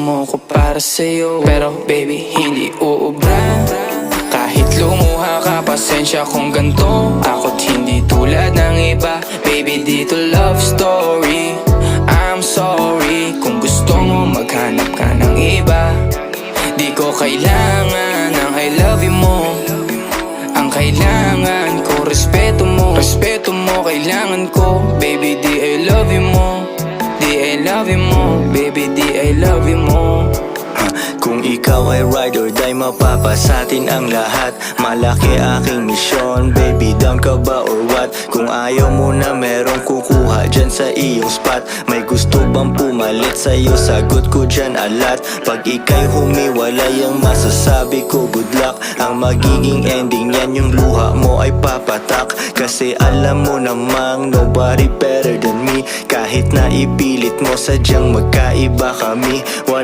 mo ko para sa'yo, pero baby hindi uubra. Kahit lumuha ka, pasensya kung ganto. Ako't hindi tulad ng iba. Baby, dito love story. I'm sorry kung gusto mo maghanap ka ng iba. Di ko kailangan ng I love you mo. Ang kailangan ko, respeto mo. Respeto mo kailangan ko. Baby, di I love you mo. Di I love you mo. Baby, di I love you mo. Kung ikaw ay ride or die, mapapasatin ang lahat. Malaki aking misyon, baby, down ka ba or what? Kung ayaw mo na merong kukuha dyan sa iyong spot. May gusto bang pumalit sa'yo? Sagot ko dyan alat. Pag ika'y humiwalay, ang masasabi ko good luck. Ang magiging ending yan, yung luha mo ay papatak. Kasi alam mo namang nobody better than me. Kahit na ipilit mo, sadyang magkaiba kami. Wala